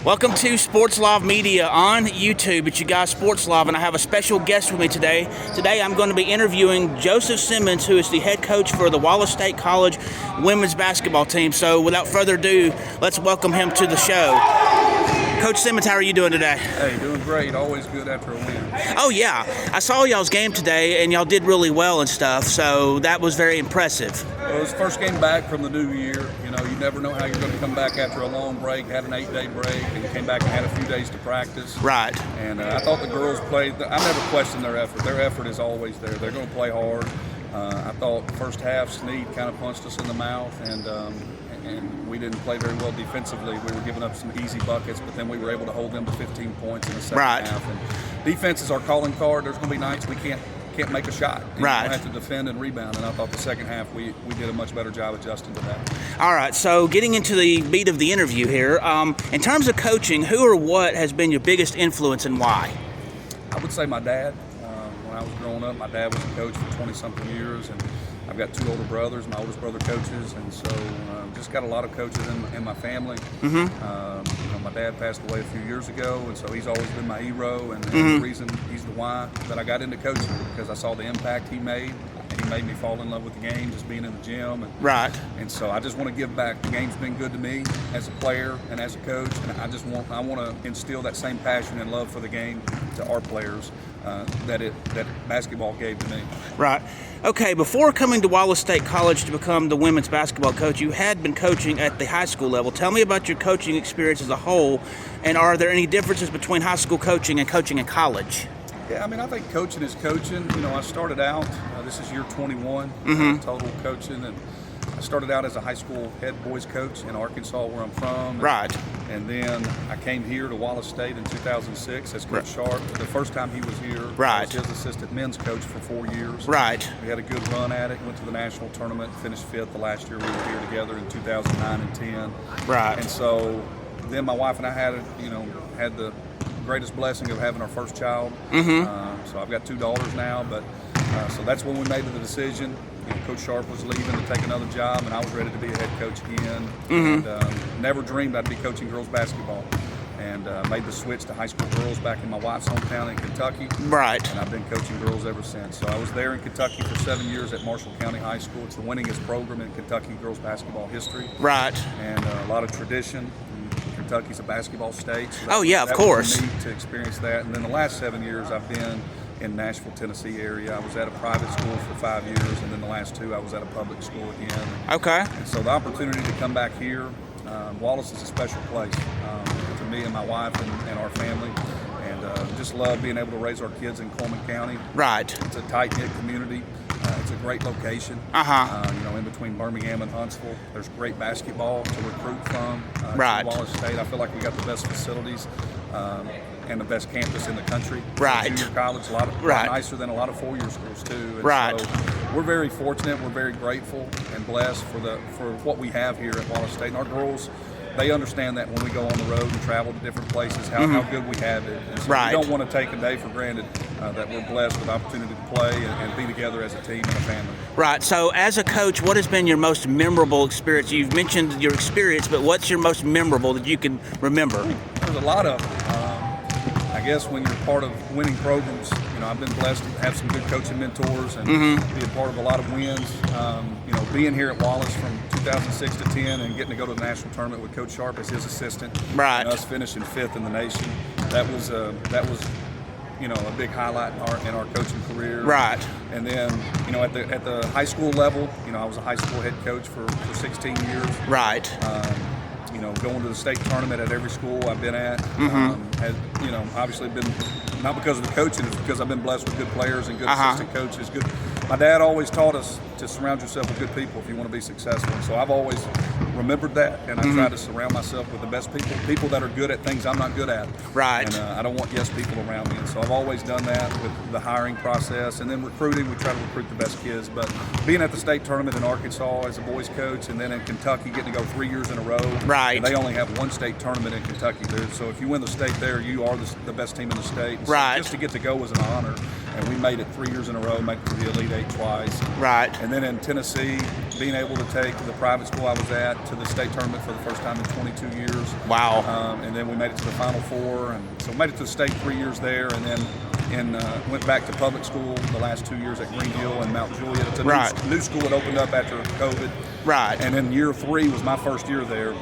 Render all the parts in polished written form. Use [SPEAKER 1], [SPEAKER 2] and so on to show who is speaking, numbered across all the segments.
[SPEAKER 1] Welcome to Sports Live Media on YouTube. It's your guy Sports Live, and I have a special guest with me today. Today I'm going to be interviewing Joseph Simmons, who is the head coach for the Wallace State College women's basketball team. So without further ado, let's welcome him to the show. Coach Simmons, how are you doing today?
[SPEAKER 2] Hey, doing great. Always good after a win.
[SPEAKER 1] Oh, yeah. I saw y'all's game today, and y'all did really well and stuff, so that was very impressive.
[SPEAKER 2] Well, it was the first game back from the new year. You know, you never know how you're going to come back after a long break. Had an 8-day break, and came back and had a few days to practice.
[SPEAKER 1] Right.
[SPEAKER 2] And I thought the girls played. I never questioned their effort. Their effort is always there. They're going to play hard. I thought the first half, Snead kind of punched us in the mouth, and we didn't play very well defensively. We were giving up some easy buckets, but then we were able to hold them to 15 points in the second half. And defense is our calling card. There's going to be nights we can't make a shot.
[SPEAKER 1] Right.
[SPEAKER 2] We have to defend and rebound, and I thought the second half we did a much better job adjusting to that.
[SPEAKER 1] All right, so getting into the meat of the interview here, in terms of coaching, who or what has been your biggest influence and why?
[SPEAKER 2] I would say my dad. When I was growing up, my dad was a coach for 20-something years, and I've got two older brothers. My oldest brother coaches, and so just got a lot of coaches in my family. Mm-hmm. My dad passed away a few years ago, and so he's always been my hero, and the reason he's the why that I got into coaching, because I saw the impact he made. He made me fall in love with the game, just being in the gym. And so I just want to give back. The game's been good to me as a player and as a coach, and I want to instill that same passion and love for the game to our players that basketball gave to me.
[SPEAKER 1] Right. Okay, before coming to Wallace State College to become the women's basketball coach, you had been coaching at the high school level. Tell me about your coaching experience as a whole, and are there any differences between high school coaching and coaching in college?
[SPEAKER 2] Yeah, I mean, I think coaching is coaching. You know, I started out, this is year 21, total coaching, and I started out as a high school head boys coach in Arkansas, where I'm from.
[SPEAKER 1] Right.
[SPEAKER 2] And then I came here to Wallace State in 2006 as Coach Sharp. The first time he was here, I was his assistant men's coach for 4 years.
[SPEAKER 1] Right.
[SPEAKER 2] We had a good run at it, went to the national tournament, finished fifth the last year we were here together in 2009 and 10.
[SPEAKER 1] Right.
[SPEAKER 2] And so then my wife and I had the greatest blessing of having our first child. So I've got two daughters now, but so that's when we made the decision. Coach Sharp was leaving to take another job, and I was ready to be a head coach again. And never dreamed I'd be coaching girls basketball. And made the switch to high school girls back in my wife's hometown in Kentucky.
[SPEAKER 1] Right.
[SPEAKER 2] And I've been coaching girls ever since. So I was there in Kentucky for 7 years at Marshall County High School. It's the winningest program in Kentucky girls basketball history.
[SPEAKER 1] Right.
[SPEAKER 2] And a lot of tradition. Kentucky's a basketball state. So
[SPEAKER 1] of course.
[SPEAKER 2] Was neat to experience that. And then the last 7 years I've been in Nashville, Tennessee area. I was at a private school for 5 years, and then the last 2 I was at a public school again.
[SPEAKER 1] Okay.
[SPEAKER 2] And so the opportunity to come back here, Wallace is a special place to me and my wife and our family. And just love being able to raise our kids in Coleman County.
[SPEAKER 1] Right.
[SPEAKER 2] It's a tight-knit community. It's a great location. In between Birmingham and Huntsville. There's great basketball to recruit from.
[SPEAKER 1] Right.
[SPEAKER 2] Wallace State, I feel like we got the best facilities and the best campus in the country.
[SPEAKER 1] Right.
[SPEAKER 2] Junior college, a lot nicer than a lot of four-year schools too. And
[SPEAKER 1] right.
[SPEAKER 2] So we're very fortunate. We're very grateful and blessed for what we have here at Wallace State. And our girls, they understand that when we go on the road and travel to different places, how good we have it. And so we don't want to take a day for granted that we're blessed with the opportunity to play and be together as a team and a family.
[SPEAKER 1] Right. So as a coach, what has been your most memorable experience? You've mentioned your experience, but what's your most memorable that you can remember?
[SPEAKER 2] There's a lot of them. I guess when you're part of winning programs, I've been blessed to have some good coaching mentors and be a part of a lot of wins. Being here at Wallace from 2006 to 10 and getting to go to the national tournament with Coach Sharp as his assistant,
[SPEAKER 1] right,
[SPEAKER 2] and us finishing 5th in the nation, that was a big highlight in our coaching career.
[SPEAKER 1] Right.
[SPEAKER 2] And then at the high school level, I was a high school head coach for 16 years.
[SPEAKER 1] Right.
[SPEAKER 2] Going to the state tournament at every school I've been at. Obviously been, not because of the coaching, it's because I've been blessed with good players and good assistant coaches. My dad always taught us to surround yourself with good people if you want to be successful. And so I've always remembered that, and I try to surround myself with the best people that are good at things I'm not good at.
[SPEAKER 1] Right.
[SPEAKER 2] And I don't want yes people around me. And so I've always done that with the hiring process. And then recruiting, we try to recruit the best kids. But being at the state tournament in Arkansas as a boys coach, and then in Kentucky getting to go 3 years in a row.
[SPEAKER 1] Right.
[SPEAKER 2] And they only have one state tournament in Kentucky. So if you win the state there, you are the best team in the state. And so
[SPEAKER 1] right.
[SPEAKER 2] Just to get to go was an honor. And we made it 3 years in a row, made it to the Elite Eight twice.
[SPEAKER 1] Right.
[SPEAKER 2] And then in Tennessee, being able to take the private school I was at to the state tournament for the first time in 22 years.
[SPEAKER 1] Wow.
[SPEAKER 2] And then we made it to the Final Four, and so made it to the state 3 years there, and then went back to public school the last 2 years at Green Hill and Mount Juliet. It's a new school that opened up after COVID.
[SPEAKER 1] Right.
[SPEAKER 2] And then year 3 was my first year there,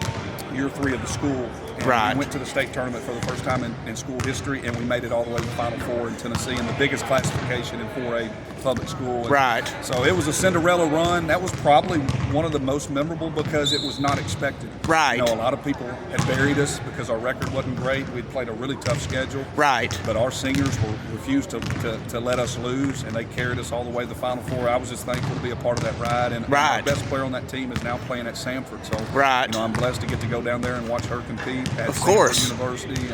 [SPEAKER 2] year 3 of the school. And we went to the state tournament for the first time in school history, and we made it all the way to the Final Four in Tennessee in the biggest classification in 4A public school. And so it was a Cinderella run. That was probably one of the most memorable because it was not expected.
[SPEAKER 1] Right.
[SPEAKER 2] You know, a lot of people had buried us because our record wasn't great. We'd played a really tough schedule.
[SPEAKER 1] Right.
[SPEAKER 2] But our seniors refused to let us lose, and they carried us all the way to the Final Four. I was just thankful to be a part of that ride. And our best player on that team is now playing at Samford. So you know, I'm blessed to get to go down there and watch her compete at Samford University.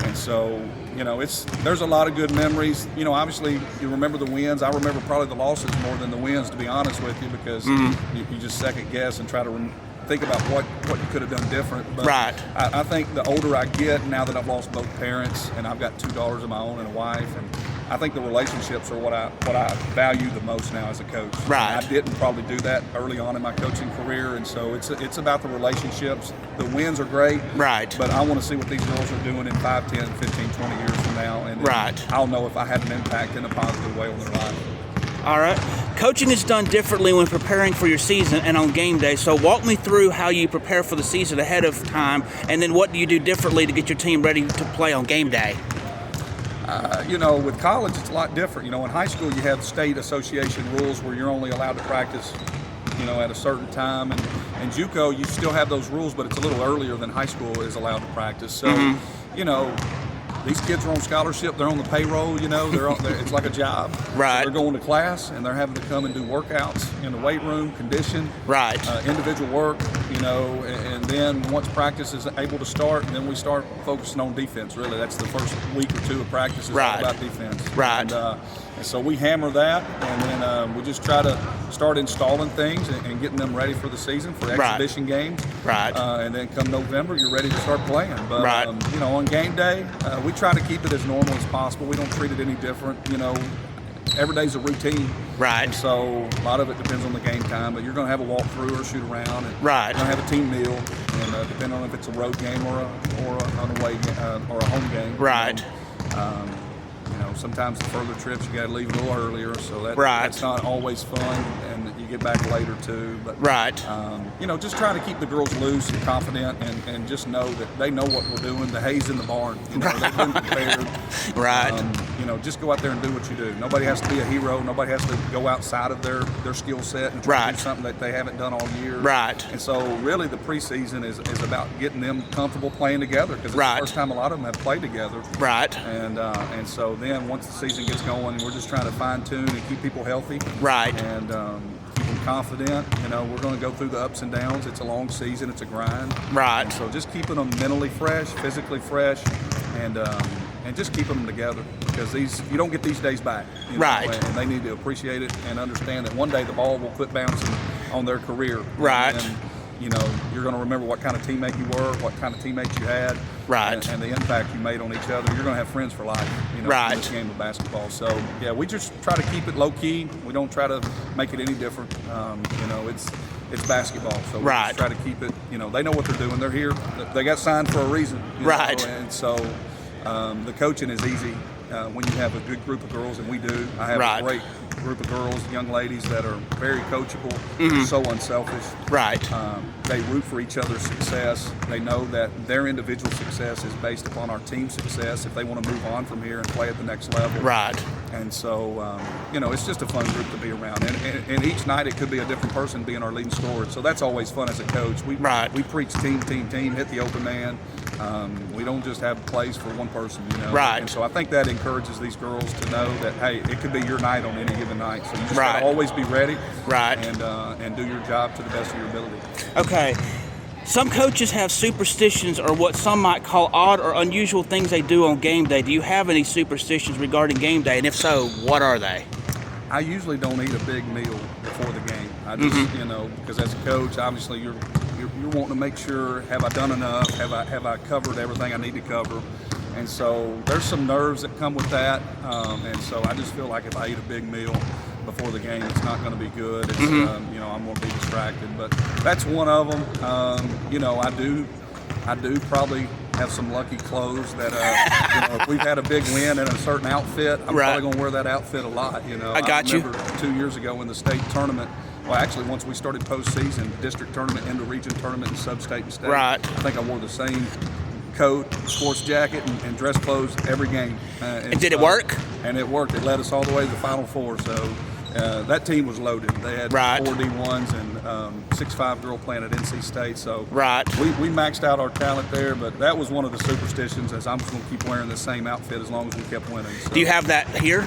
[SPEAKER 2] And so, you know, there's a lot of good memories. You know, obviously you remember the wins. I remember probably the losses more than the wins, to be honest with you, because you just second guess and try to think about what you could have done different. But I think the older I get, now that I've lost both parents and I've got 2 daughters of my own and a wife, and I think the relationships are what I value the most now as a coach.
[SPEAKER 1] Right.
[SPEAKER 2] I didn't probably do that early on in my coaching career, and so it's about the relationships. The wins are great, but I want to see what these girls are doing in 5, 10, 15, 20 years from now, and I'll know if I had an impact in a positive way on their life.
[SPEAKER 1] All right. Coaching is done differently when preparing for your season and on game day. So walk me through how you prepare for the season ahead of time, and then what do you do differently to get your team ready to play on game day?
[SPEAKER 2] You know, with college, it's a lot different. You know, in high school, you have state association rules where you're only allowed to practice, you know, at a certain time. And in JUCO, you still have those rules, but it's a little earlier than high school is allowed to practice. So, you know, these kids are on scholarship. They're on the payroll. You know, it's like a job.
[SPEAKER 1] Right.
[SPEAKER 2] So they're going to class and they're having to come and do workouts in the weight room, condition, individual work. You know, and then once practice is able to start, then we start focusing on defense. Really, that's the first week or 2 of practice is all about defense. And so we hammer that, and then we just try to start installing things and getting them ready for the season for exhibition games. And then come November, you're ready to start playing. But you know, on game day, we try to keep it as normal as possible. We don't treat it any different. You know, every day's a routine. And so a lot of it depends on the game time, but you're going to have a walkthrough or shoot around, and you're going to have a team meal, and depending on if it's a road game or an away game, or a home game. You know, sometimes the further trips you got to leave a little earlier, so that's not always fun, and you get back later too. But you know, just trying to keep the girls loose and confident, and just know that they know what we're doing. The hay's in the barn. You know, they've been prepared. You know, just go out there and do what you do. Nobody has to be a hero. Nobody has to go outside of their skill set and try to do something that they haven't done all year. And so really the preseason is about getting them comfortable playing together, because it's the first time a lot of them have played together. And so then once the season gets going, we're just trying to fine tune and keep people healthy. And keep them confident. You know, we're going to go through the ups and downs. It's a long season. It's a grind. And so just keeping them mentally fresh, physically fresh, and just keeping them together, because you don't get these days back. You know, and they need to appreciate it and understand that one day the ball will quit bouncing on their career. And you know, you're going to remember what kind of teammate you were, what kind of teammates you had, and the impact you made on each other. You're going to have friends for life, you know, in this game of basketball. So, yeah, we just try to keep it low-key. We don't try to make it any different. You know, it's basketball, so we just try to keep it, you know, they know what they're doing. They're here. They got signed for a reason. You know? And so the coaching is easy when you have a good group of girls, and we do. I have a great group of girls, young ladies that are very coachable, so unselfish. They root for each other's success. They know that their individual success is based upon our team success if they want to move on from here and play at the next level. And so, you know, it's just a fun group to be around. And each night it could be a different person being our leading scorer. So that's always fun as a coach. We preach team, hit the open man. We don't just have plays for one person, you know. And so I think that encourages these girls to know that, hey, it could be your night on any given night. So you just got to always be ready. And do your job to the best of your ability.
[SPEAKER 1] Okay. Some coaches have superstitions, or what some might call odd or unusual things they do on game day. Do you have any superstitions regarding game day? And if so, what are they?
[SPEAKER 2] I usually don't eat a big meal before the game. I just, you know, because as a coach, obviously you're wanting to make sure, have I done enough? Have I covered everything I need to cover? And so there's some nerves that come with that. And so I just feel like if I eat a big meal, before the game, it's not going to be good. It's, you know, I'm going to be distracted. But that's one of them. You know, I do probably have some lucky clothes that, you know, if we've had a big win in a certain outfit, I'm probably going to wear that outfit a lot. You know,
[SPEAKER 1] I
[SPEAKER 2] remember 2 years ago in the state tournament. Well, actually, once we started postseason, district tournament, inter-region tournament, and sub-state and state.
[SPEAKER 1] Right.
[SPEAKER 2] I think I wore the same coat, sports jacket, and dress clothes every game.
[SPEAKER 1] And did it work?
[SPEAKER 2] And it worked. It led us all the way to the Final Four. So that team was loaded. They had 4 D1s and 6'5" girl playing at NC State. So we maxed out our talent there. But that was one of the superstitions, as I'm just going to keep wearing the same outfit as long as we kept winning. So,
[SPEAKER 1] do you have that here?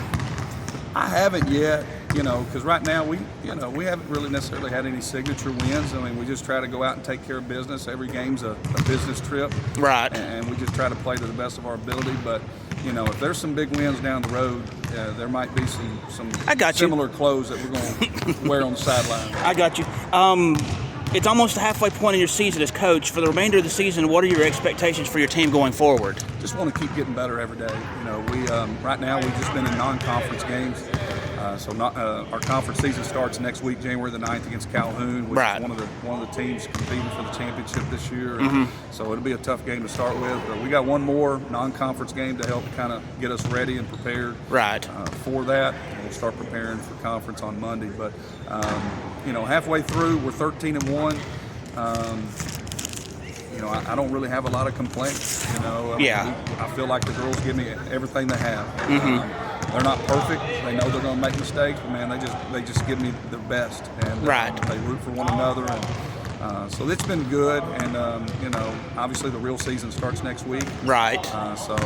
[SPEAKER 2] I haven't yet. You know, because right now we haven't really necessarily had any signature wins. I mean, we just try to go out and take care of business. Every game's a business trip,
[SPEAKER 1] right? And
[SPEAKER 2] we just try to play to the best of our ability. But you know, if there's some big wins down the road, there might be some similar clothes that we're going to wear on the sideline.
[SPEAKER 1] I got you. It's almost the halfway point in your season as coach. For the remainder of the season, what are your expectations for your team going forward?
[SPEAKER 2] Just want to keep getting better every day. You know, we right now we've just been in non-conference games. Our conference season starts next week, January the 9th, against Calhoun, which is one of the teams competing for the championship this year. So it'll be a tough game to start with. But we got one more non-conference game to help kind of get us ready and prepared for that. And we'll start preparing for conference on Monday. But you know, halfway through, we're 13-1. You know, I don't really have a lot of complaints. You know, I feel like the girls give me everything they have. They're not perfect. They know they're going to make mistakes, but man, they just give me their best, and they root for one another, and so it's been good. And you know, obviously the real season starts next week, so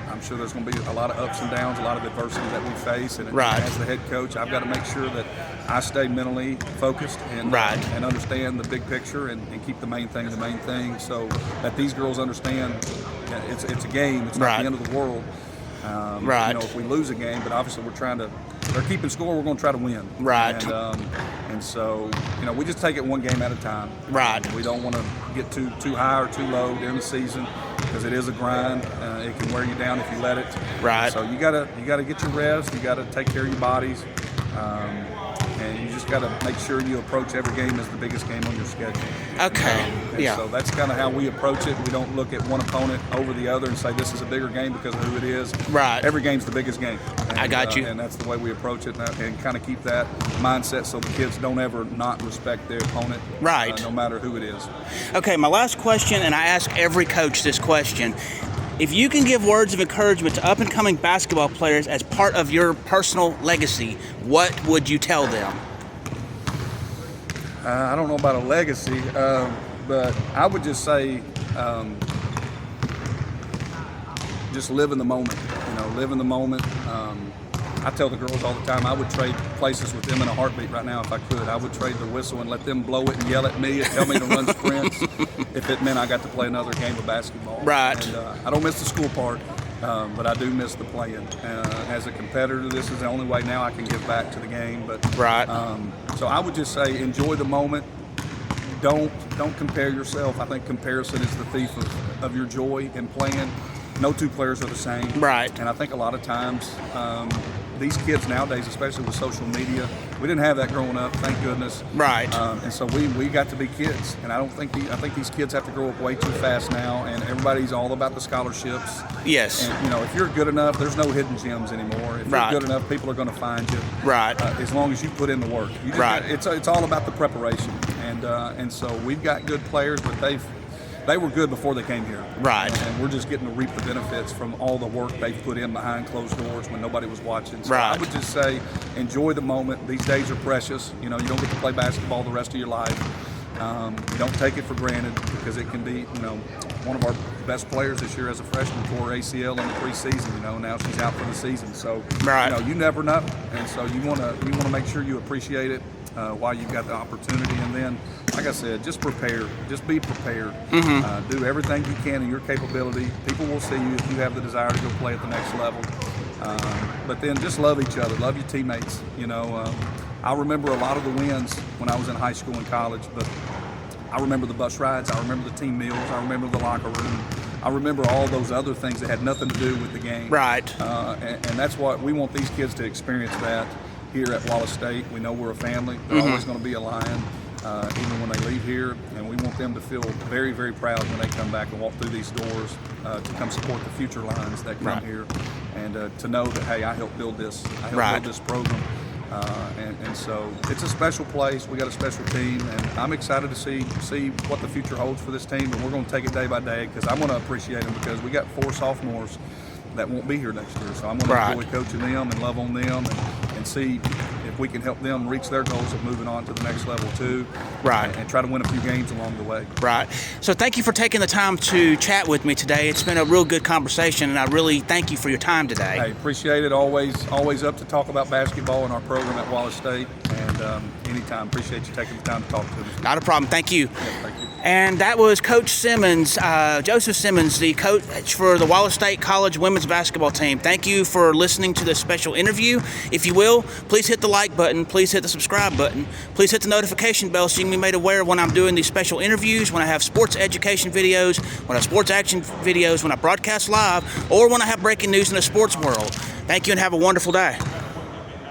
[SPEAKER 2] I'm sure there's going to be a lot of ups and downs, a lot of adversity that we face, and as the head coach, I've got to make sure that I stay mentally focused and understand the big picture and keep the main thing, so that these girls understand it's a game. It's not the end of the world. You know, if we lose a game, but obviously they're keeping score, we're going to try to win. And so, you know, we just take it one game at a time. We don't want to get too high or too low during the season, because it is a grind. It can wear you down if you let it. So you gotta get your rest. You gotta take care of your bodies. And you just got to make sure you approach every game as the biggest game on your schedule. So that's kind of how we approach it. We don't look at one opponent over the other and say this is a bigger game because of who it is. Every game's the biggest game. And,
[SPEAKER 1] I got you.
[SPEAKER 2] And that's the way we approach it, and kind of keep that mindset so the kids don't ever not respect their opponent, no matter who it is.
[SPEAKER 1] Okay, my last question, and I ask every coach this question. If you can give words of encouragement to up-and-coming basketball players as part of your personal legacy, what would you tell them?
[SPEAKER 2] I don't know about a legacy, but I would just say just live in the moment. You know, live in the moment. I tell the girls all the time, I would trade places with them in a heartbeat right now if I could. I would trade the whistle and let them blow it and yell at me and tell me to run sprints if it meant I got to play another game of basketball. And I don't miss the school part, but I do miss the playing. As a competitor, this is the only way now I can give back to the game. But so I would just say enjoy the moment. Don't compare yourself. I think comparison is the thief of your joy in playing. No two players are the same. And I think a lot of times these kids nowadays, especially with social media, we didn't have that growing up, thank goodness. And so we got to be kids, and I think these kids have to grow up way too fast now, and everybody's all about the scholarships. And you know, if you're good enough, there's no hidden gems anymore. If you're good enough, people are going to find you. As long as you put in the work. It's all about the preparation, and so we've got good players, but they were good before they came here. And we're just getting to reap the benefits from all the work they've put in behind closed doors when nobody was watching. So I would just say, enjoy the moment. These days are precious. You know, you don't get to play basketball the rest of your life. You don't take it for granted, because it can be, you know, one of our best players this year as a freshman tore ACL in the preseason. You know, now she's out for the season. So you know, you never know, and so you want to make sure you appreciate it while you've got the opportunity. And then, like I said, just prepare. Just be prepared. Do everything you can in your capability. People will see you if you have the desire to go play at the next level. But then just love each other. Love your teammates. You know, I remember a lot of the wins when I was in high school and college, but I remember the bus rides. I remember the team meals. I remember the locker room. I remember all those other things that had nothing to do with the game. And that's what we want these kids to experience, that. here at Wallace State. We know we're a family. They're always going to be a Lion, even when they leave here, and we want them to feel very, very proud when they come back and walk through these doors to come support the future Lions that come here, and to know that, hey, I helped build this. I helped build this program. And so it's a special place. We got a special team, and I'm excited to see what the future holds for this team. And we're going to take it day by day, because I'm going to appreciate them, because we got 4 sophomores that won't be here next year. So I'm going to enjoy coaching them and love on them, and see if we can help them reach their goals of moving on to the next level too. And try to win a few games along the way.
[SPEAKER 1] So thank you for taking the time to chat with me today. It's been a real good conversation, and I really thank you for your time today.
[SPEAKER 2] I appreciate it. Always up to talk about basketball in our program at Wallace State, and anytime. Appreciate you taking the time to talk to me.
[SPEAKER 1] Not a problem. Thank you.
[SPEAKER 2] Yeah, thank you.
[SPEAKER 1] And that was Coach Simmons, Joseph Simmons, the coach for the Wallace State College women's basketball team. Thank you for listening to this special interview. If you will, please hit the like button. Please hit the subscribe button. Please hit the notification bell so you can be made aware when I'm doing these special interviews, when I have sports education videos, when I have sports action videos, when I broadcast live, or when I have breaking news in the sports world. Thank you, and have a wonderful day.